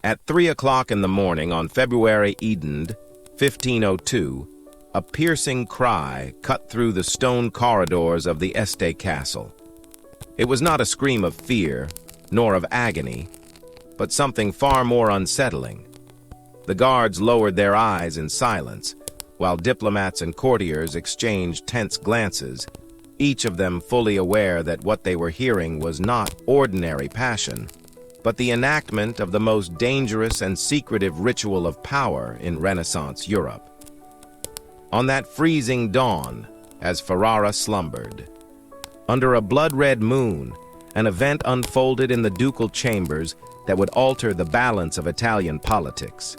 At 3 o'clock in the morning on February Edend, 1502, a piercing cry cut through the stone corridors of the Este castle. It was not a scream of fear, nor of agony, but something far more unsettling. The guards lowered their eyes in silence, while diplomats and courtiers exchanged tense glances, each of them fully aware that what they were hearing was not ordinary passion, but the enactment of the most dangerous and secretive ritual of power in Renaissance Europe. On that freezing dawn, as Ferrara slumbered, under a blood-red moon, an event unfolded in the ducal chambers that would alter the balance of Italian politics.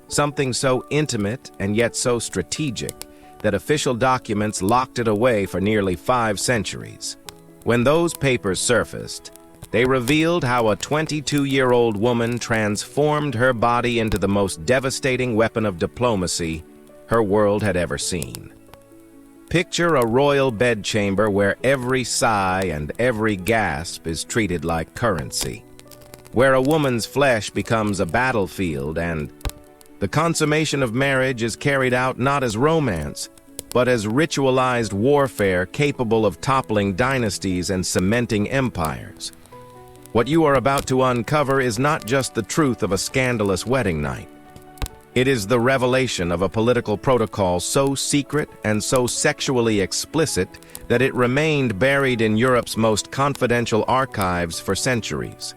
Something so intimate and yet so strategic that official documents locked it away for nearly 5 centuries. When those papers surfaced, they revealed how a 22-year-old woman transformed her body into the most devastating weapon of diplomacy her world had ever seen. Picture a royal bedchamber where every sigh and every gasp is treated like currency, where a woman's flesh becomes a battlefield and the consummation of marriage is carried out not as romance, but as ritualized warfare capable of toppling dynasties and cementing empires. What you are about to uncover is not just the truth of a scandalous wedding night. It is the revelation of a political protocol so secret and so sexually explicit that it remained buried in Europe's most confidential archives for centuries.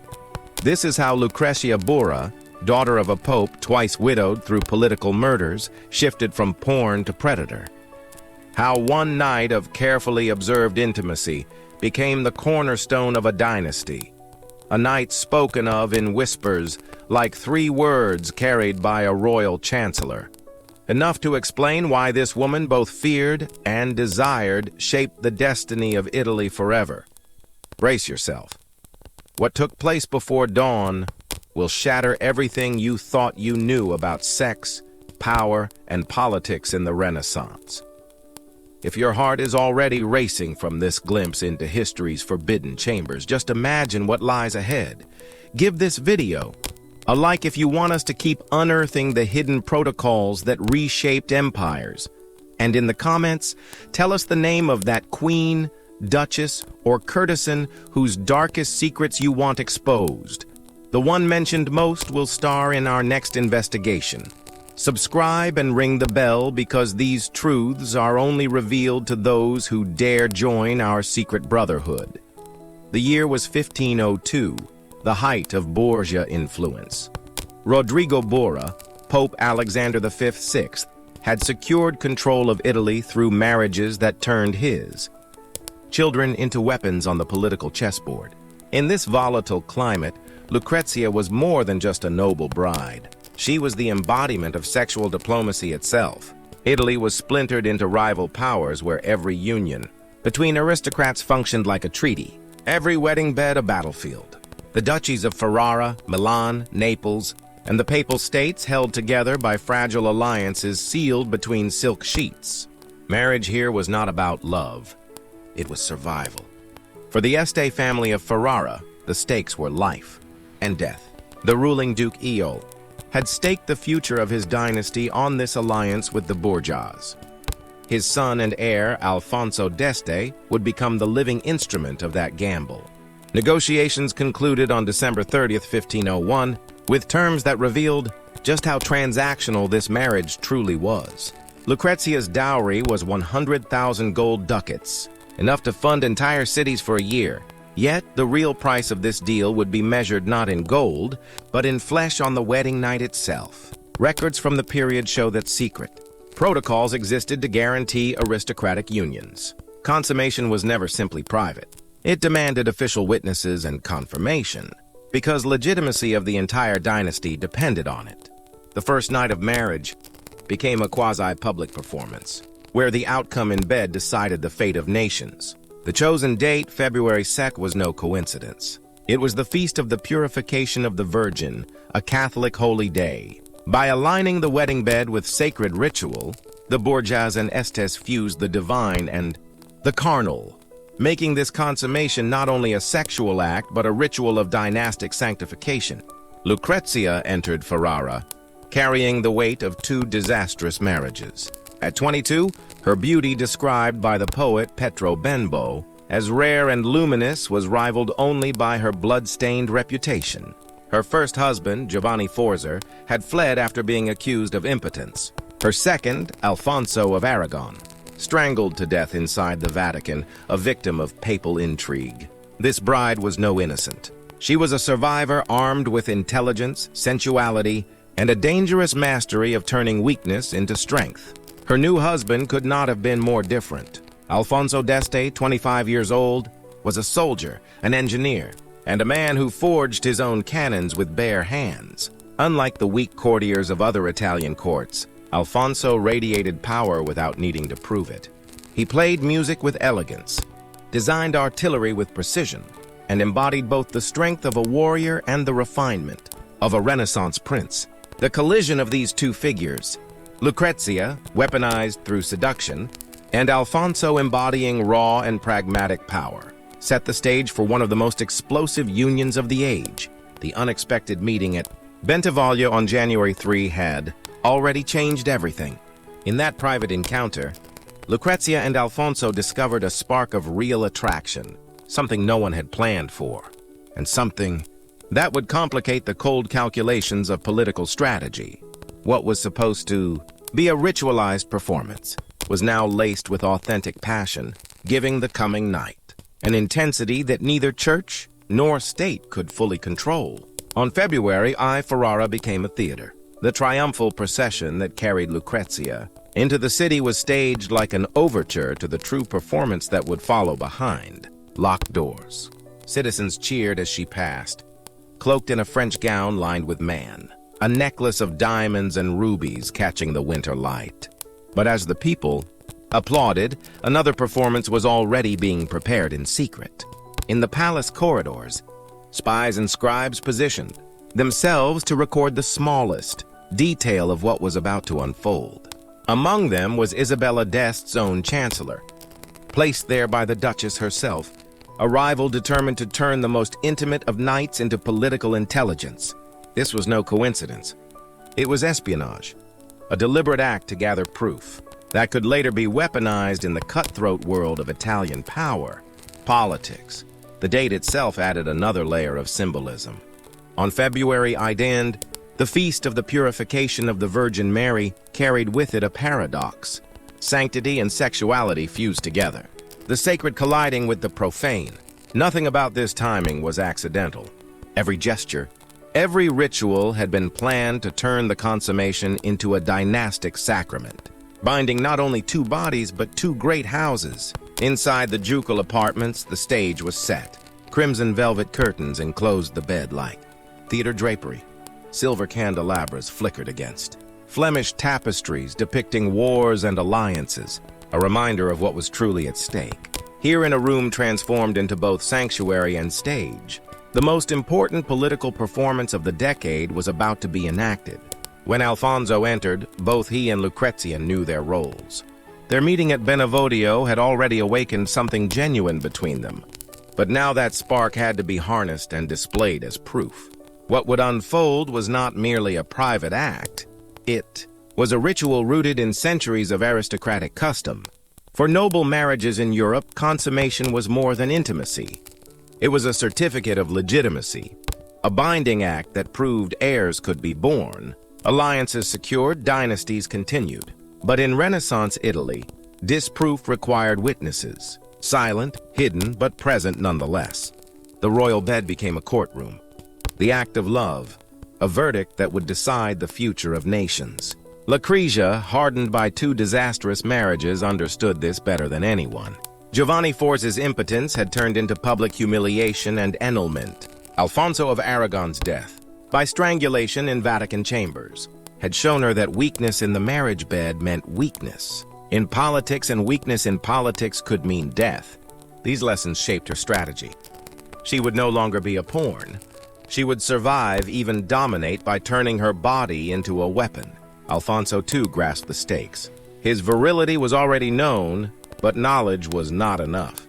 This is how Lucrezia Borgia, daughter of a pope twice widowed through political murders, shifted from pawn to predator. How one night of carefully observed intimacy became the cornerstone of a dynasty. A night spoken of in whispers, like 3 words carried by a royal chancellor. Enough to explain why this woman both feared and desired shaped the destiny of Italy forever. Brace yourself. What took place before dawn will shatter everything you thought you knew about sex, power, and politics in the Renaissance. If your heart is already racing from this glimpse into history's forbidden chambers, just imagine what lies ahead. Give this video a like if you want us to keep unearthing the hidden protocols that reshaped empires. And in the comments, tell us the name of that queen, duchess, or courtesan whose darkest secrets you want exposed. The one mentioned most will star in our next investigation. Subscribe and ring the bell because these truths are only revealed to those who dare join our secret brotherhood. The year was 1502, the height of Borgia influence. Rodrigo Borgia, Pope Alexander V, had secured control of Italy through marriages that turned his children into weapons on the political chessboard. In this volatile climate, Lucrezia was more than just a noble bride. She was the embodiment of sexual diplomacy itself. Italy was splintered into rival powers where every union between aristocrats functioned like a treaty, every wedding bed a battlefield. The duchies of Ferrara, Milan, Naples, and the Papal States held together by fragile alliances sealed between silk sheets. Marriage here was not about love. It was survival. For the Este family of Ferrara, the stakes were life and death. The ruling Duke Eol had staked the future of his dynasty on this alliance with the Borgias. His son and heir, Alfonso d'Este, would become the living instrument of that gamble. Negotiations concluded on December 30th, 1501, with terms that revealed just how transactional this marriage truly was. Lucrezia's dowry was 100,000 gold ducats, enough to fund entire cities for a year. Yet, the real price of this deal would be measured not in gold, but in flesh on the wedding night itself. Records from the period show that secret protocols existed to guarantee aristocratic unions. Consummation was never simply private. It demanded official witnesses and confirmation, because legitimacy of the entire dynasty depended on it. The first night of marriage became a quasi-public performance, where the outcome in bed decided the fate of nations. The chosen date, February 2nd, was no coincidence. It was the feast of the purification of the Virgin, a Catholic holy day. By aligning the wedding bed with sacred ritual, the Borgias and Estes fused the divine and the carnal, making this consummation not only a sexual act but a ritual of dynastic sanctification. Lucrezia entered Ferrara, carrying the weight of 2 disastrous marriages. At 22, her beauty, described by the poet Pietro Benbow as rare and luminous, was rivaled only by her blood-stained reputation. Her first husband, Giovanni Forza, had fled after being accused of impotence. Her second, Alfonso of Aragon, strangled to death inside the Vatican, a victim of papal intrigue. This bride was no innocent. She was a survivor armed with intelligence, sensuality, and a dangerous mastery of turning weakness into strength. Her new husband could not have been more different. Alfonso d'Este, 25 years old, was a soldier, an engineer, and a man who forged his own cannons with bare hands. Unlike the weak courtiers of other Italian courts, Alfonso radiated power without needing to prove it. He played music with elegance, designed artillery with precision, and embodied both the strength of a warrior and the refinement of a Renaissance prince. The collision of these two figures, Lucrezia, weaponized through seduction, and Alfonso embodying raw and pragmatic power, set the stage for one of the most explosive unions of the age. The unexpected meeting at Bentivoglio on January 3 had already changed everything. In that private encounter, Lucrezia and Alfonso discovered a spark of real attraction, something no one had planned for, and something that would complicate the cold calculations of political strategy. What was supposed to be a ritualized performance was now laced with authentic passion, giving the coming night an intensity that neither church nor state could fully control. On February, Ferrara became a theater. The triumphal procession that carried Lucrezia into the city was staged like an overture to the true performance that would follow behind locked doors. Citizens cheered as she passed, cloaked in a French gown lined with man, a necklace of diamonds and rubies catching the winter light. But as the people applauded, another performance was already being prepared in secret. In the palace corridors, spies and scribes positioned themselves to record the smallest detail of what was about to unfold. Among them was Isabella d'Este's own chancellor, placed there by the Duchess herself, a rival determined to turn the most intimate of knights into political intelligence. This was no coincidence. It was espionage, a deliberate act to gather proof that could later be weaponized in the cutthroat world of Italian power, politics. The date itself added another layer of symbolism. On February Idend, the feast of the purification of the Virgin Mary carried with it a paradox. Sanctity and sexuality fused together, the sacred colliding with the profane. Nothing about this timing was accidental. Every gesture, every ritual had been planned to turn the consummation into a dynastic sacrament, binding not only 2 bodies but 2 great houses. Inside the ducal apartments, the stage was set. Crimson velvet curtains enclosed the bed like theater drapery. Silver candelabras flickered against Flemish tapestries depicting wars and alliances, a reminder of what was truly at stake. Here, in a room transformed into both sanctuary and stage, the most important political performance of the decade was about to be enacted. When Alfonso entered, both he and Lucrezia knew their roles. Their meeting at Bentivoglio had already awakened something genuine between them, but now that spark had to be harnessed and displayed as proof. What would unfold was not merely a private act. It was a ritual rooted in centuries of aristocratic custom. For noble marriages in Europe, consummation was more than intimacy. It was a certificate of legitimacy, a binding act that proved heirs could be born. Alliances secured, dynasties continued. But in Renaissance Italy, disproof required witnesses, silent, hidden, but present nonetheless. The royal bed became a courtroom, the act of love, a verdict that would decide the future of nations. Lucrezia, hardened by 2 disastrous marriages, understood this better than anyone. Giovanni Forza's impotence had turned into public humiliation and annulment. Alfonso of Aragon's death, by strangulation in Vatican chambers, had shown her that weakness in the marriage bed meant weakness in politics, and weakness in politics could mean death. These lessons shaped her strategy. She would no longer be a pawn. She would survive, even dominate, by turning her body into a weapon. Alfonso too grasped the stakes. His virility was already known, but knowledge was not enough.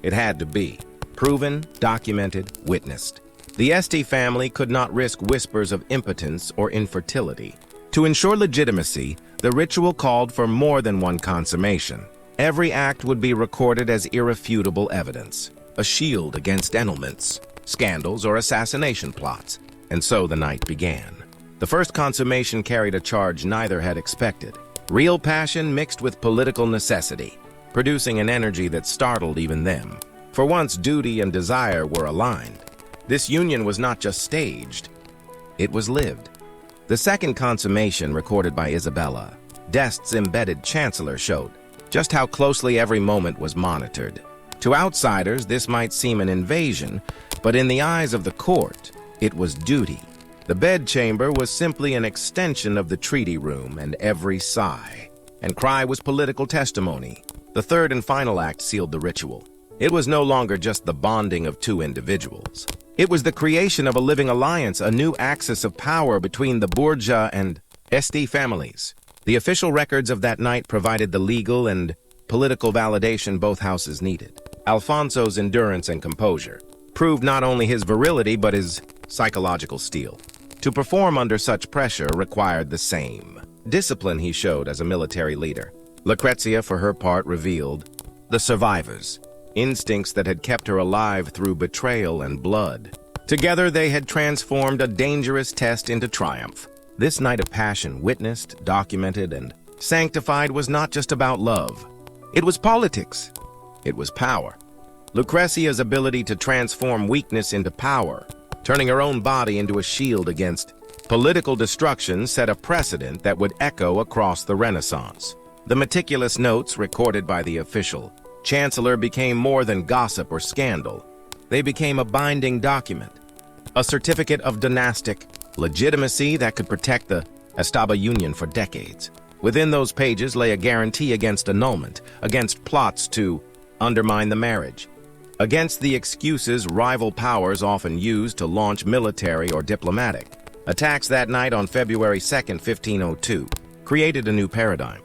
It had to be proven, documented, witnessed. The Este family could not risk whispers of impotence or infertility. To ensure legitimacy, the ritual called for more than one consummation. Every act would be recorded as irrefutable evidence, a shield against annulments, scandals, or assassination plots. And so the night began. The first consummation carried a charge neither had expected. Real passion mixed with political necessity, producing an energy that startled even them. For once, duty and desire were aligned. This union was not just staged, it was lived. The second consummation, recorded by Isabella, d'Este's embedded chancellor, showed just how closely every moment was monitored. To outsiders, this might seem an invasion, but in the eyes of the court, it was duty. The bedchamber was simply an extension of the treaty room, and every sigh and cry was political testimony. The third and final act sealed the ritual. It was no longer just the bonding of two individuals. It was the creation of a living alliance, a new axis of power between the Borgia and Este families. The official records of that night provided the legal and political validation both houses needed. Alfonso's endurance and composure proved not only his virility but his psychological steel. To perform under such pressure required the same discipline he showed as a military leader. Lucrezia, for her part, revealed the survivors, instincts that had kept her alive through betrayal and blood. Together they had transformed a dangerous test into triumph. This night of passion, witnessed, documented, and sanctified, was not just about love. It was politics. It was power. Lucrezia's ability to transform weakness into power, turning her own body into a shield against political destruction, set a precedent that would echo across the Renaissance. The meticulous notes recorded by the official chancellor became more than gossip or scandal. They became a binding document, a certificate of dynastic legitimacy that could protect the Estaba union for decades. Within those pages lay a guarantee against annulment, against plots to undermine the marriage, against the excuses rival powers often used to launch military or diplomatic attacks. That night on February 2nd, 1502, created a new paradigm.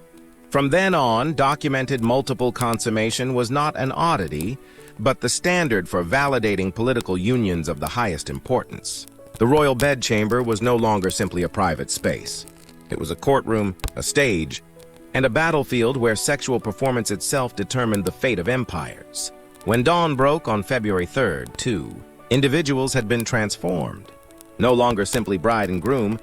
From then on, documented multiple consummation was not an oddity, but the standard for validating political unions of the highest importance. The royal bedchamber was no longer simply a private space. It was a courtroom, a stage, and a battlefield where sexual performance itself determined the fate of empires. When dawn broke on February 3rd, too, individuals had been transformed. No longer simply bride and groom,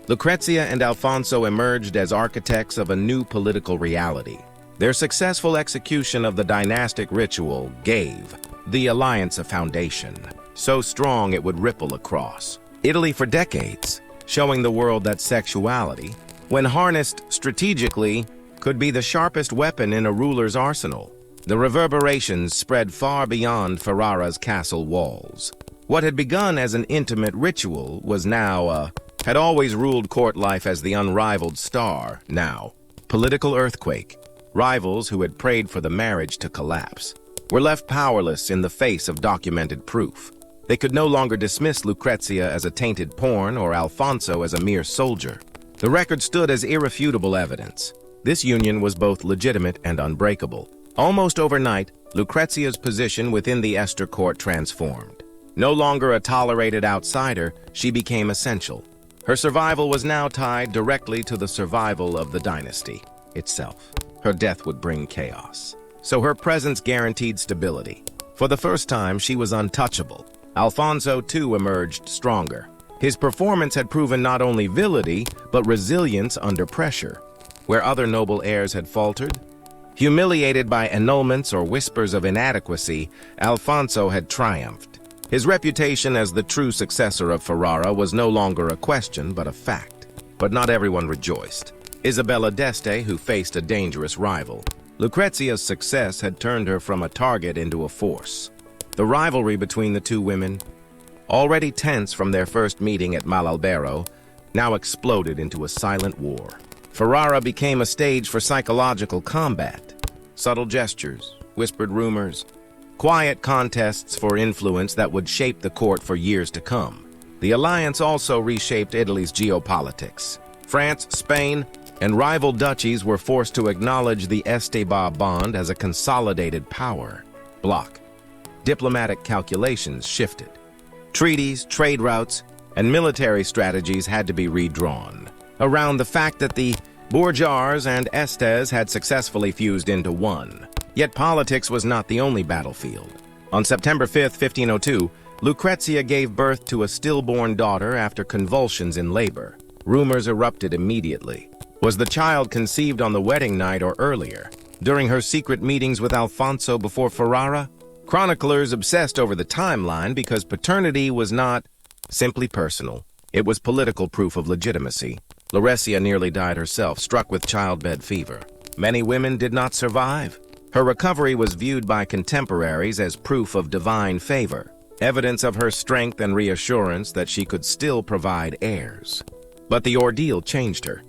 Lucrezia and Alfonso emerged as architects of a new political reality. Their successful execution of the dynastic ritual gave the alliance a foundation, so strong it would ripple across Italy for decades, showing the world that sexuality, when harnessed strategically, could be the sharpest weapon in a ruler's arsenal. The reverberations spread far beyond Ferrara's castle walls. What had begun as an intimate ritual was now had always ruled court life as the unrivaled star, now political earthquake. Rivals who had prayed for the marriage to collapse were left powerless in the face of documented proof. They could no longer dismiss Lucrezia as a tainted pawn or Alfonso as a mere soldier. The record stood as irrefutable evidence. This union was both legitimate and unbreakable. Almost overnight, Lucrezia's position within the Este court transformed. No longer a tolerated outsider, she became essential. Her survival was now tied directly to the survival of the dynasty itself. Her death would bring chaos, so her presence guaranteed stability. For the first time, she was untouchable. Alfonso, too, emerged stronger. His performance had proven not only virility, but resilience under pressure. Where other noble heirs had faltered, humiliated by annulments or whispers of inadequacy, Alfonso had triumphed. His reputation as the true successor of Ferrara was no longer a question, but a fact. But not everyone rejoiced. Isabella d'Este, who faced a dangerous rival. Lucrezia's success had turned her from a target into a force. The rivalry between the two women, already tense from their first meeting at Malalbero, now exploded into a silent war. Ferrara became a stage for psychological combat. Subtle gestures, whispered rumors, quiet contests for influence that would shape the court for years to come. The alliance also reshaped Italy's geopolitics. France, Spain, and rival duchies were forced to acknowledge the Esteba bond as a consolidated power bloc. Diplomatic calculations shifted. Treaties, trade routes, and military strategies had to be redrawn around the fact that the Borgias and Estes had successfully fused into one. Yet politics was not the only battlefield. On September 5, 1502, Lucrezia gave birth to a stillborn daughter after convulsions in labor. Rumors erupted immediately. Was the child conceived on the wedding night or earlier, during her secret meetings with Alfonso before Ferrara? Chroniclers obsessed over the timeline because paternity was not simply personal. It was political proof of legitimacy. Lucrezia nearly died herself, struck with childbed fever. Many women did not survive. Her recovery was viewed by contemporaries as proof of divine favor, evidence of her strength and reassurance that she could still provide heirs. But the ordeal changed her.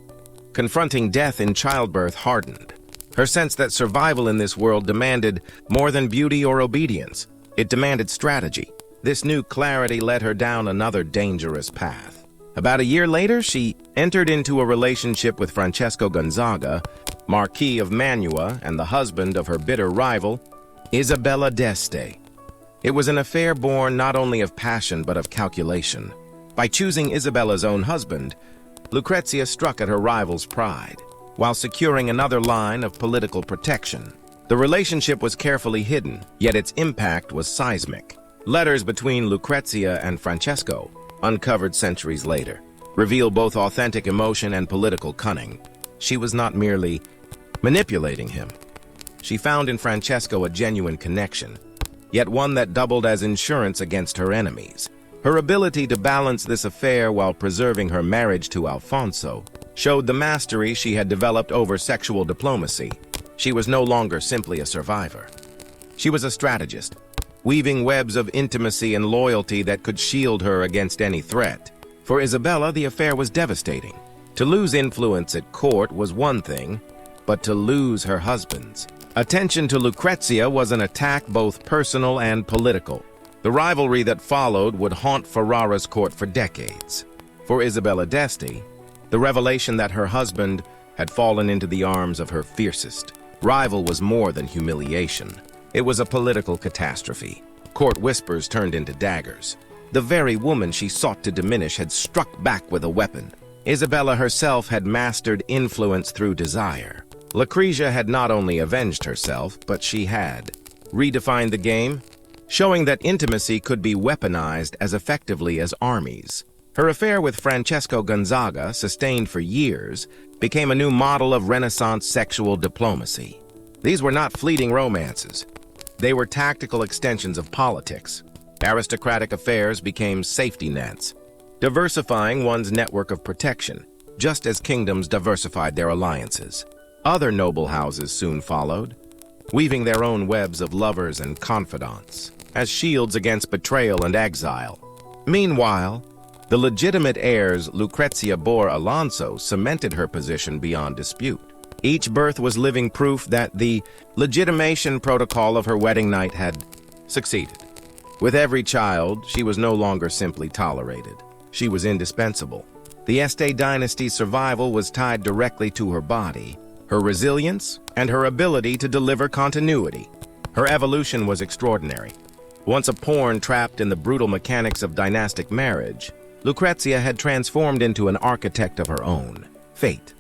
Confronting death in childbirth hardened her sense that survival in this world demanded more than beauty or obedience. It demanded strategy. This new clarity led her down another dangerous path. About a year later, she entered into a relationship with Francesco Gonzaga, Marquis of Mantua and the husband of her bitter rival, Isabella d'Este. It was an affair born not only of passion but of calculation. By choosing Isabella's own husband, Lucrezia struck at her rival's pride, while securing another line of political protection. The relationship was carefully hidden, yet its impact was seismic. Letters between Lucrezia and Francesco, uncovered centuries later, reveal both authentic emotion and political cunning. She was not merely manipulating him. She found in Francesco a genuine connection, yet one that doubled as insurance against her enemies. Her ability to balance this affair while preserving her marriage to Alfonso showed the mastery she had developed over sexual diplomacy. She was no longer simply a survivor. She was a strategist, weaving webs of intimacy and loyalty that could shield her against any threat. For Isabella, the affair was devastating. To lose influence at court was one thing, but to lose her husband's attention to Lucrezia was an attack both personal and political. The rivalry that followed would haunt Ferrara's court for decades. For Isabella d'Este, the revelation that her husband had fallen into the arms of her fiercest rival was more than humiliation. It was a political catastrophe. Court whispers turned into daggers. The very woman she sought to diminish had struck back with a weapon. Isabella herself had mastered influence through desire. Lucrezia had not only avenged herself, but she had redefined the game, showing that intimacy could be weaponized as effectively as armies. Her affair with Francesco Gonzaga, sustained for years, became a new model of Renaissance sexual diplomacy. These were not fleeting romances. They were tactical extensions of politics. Aristocratic affairs became safety nets, diversifying one's network of protection, just as kingdoms diversified their alliances. Other noble houses soon followed, weaving their own webs of lovers and confidants as shields against betrayal and exile. Meanwhile, the legitimate heirs Lucrezia bore Alonso cemented her position beyond dispute. Each birth was living proof that the legitimation protocol of her wedding night had succeeded. With every child, she was no longer simply tolerated. She was indispensable. The Este dynasty's survival was tied directly to her body, her resilience, and her ability to deliver continuity. Her evolution was extraordinary. Once a pawn trapped in the brutal mechanics of dynastic marriage, Lucrezia had transformed into an architect of her own fate.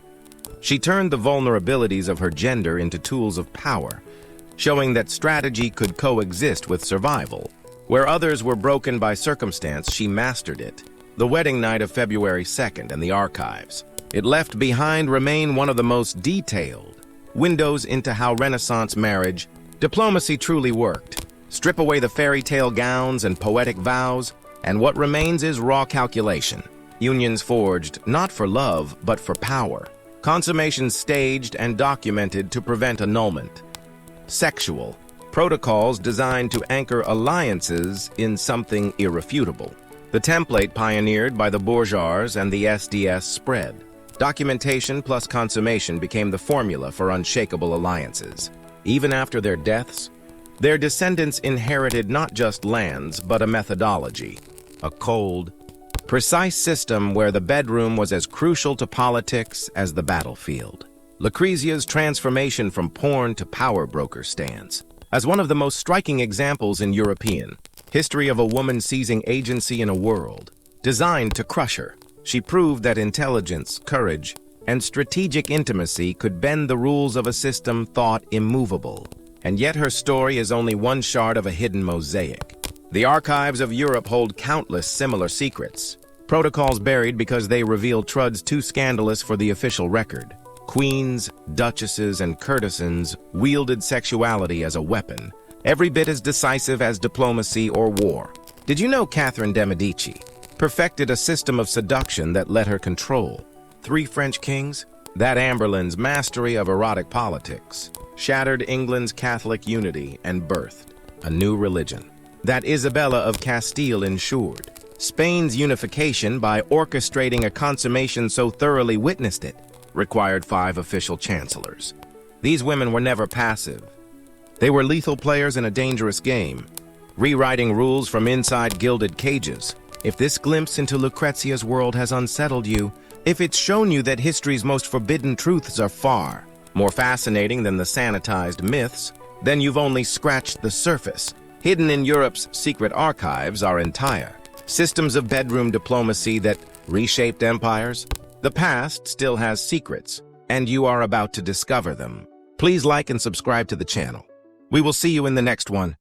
She turned the vulnerabilities of her gender into tools of power, showing that strategy could coexist with survival. Where others were broken by circumstance, she mastered it. The wedding night of February 2nd and the archives it left behind remain one of the most detailed windows into how Renaissance marriage diplomacy truly worked. Strip away the fairy tale gowns and poetic vows, and what remains is raw calculation. Unions forged not for love, but for power. Consummations staged and documented to prevent annulment. Sexual protocols designed to anchor alliances in something irrefutable. The template pioneered by the Borgias and the SDS spread. Documentation plus consummation became the formula for unshakable alliances. Even after their deaths, their descendants inherited not just lands, but a methodology, a cold, precise system where the bedroom was as crucial to politics as the battlefield. Lucrezia's transformation from pawn to power broker stands as one of the most striking examples in European History of a woman seizing agency in a world designed to crush her. She proved that intelligence, courage, and strategic intimacy could bend the rules of a system thought immovable. And yet her story is only one shard of a hidden mosaic. The archives of Europe hold countless similar secrets, protocols buried because they reveal truths too scandalous for the official record. Queens, duchesses, and courtesans wielded sexuality as a weapon, every bit as decisive as diplomacy or war. Did you know Catherine de' Medici perfected a system of seduction that let her control 3 French kings? That Anne Boleyn's mastery of erotic politics shattered England's Catholic unity and birthed a new religion. That Isabella of Castile ensured Spain's unification by orchestrating a consummation so thoroughly witnessed it required 5 official chancellors. These women were never passive. They were lethal players in a dangerous game, rewriting rules from inside gilded cages. If this glimpse into Lucrezia's world has unsettled you, if it's shown you that history's most forbidden truths are far more fascinating than the sanitized myths, then you've only scratched the surface. Hidden in Europe's secret archives are entire systems of bedroom diplomacy that reshaped empires. The past still has secrets, and you are about to discover them. Please like and subscribe to the channel. We will see you in the next one.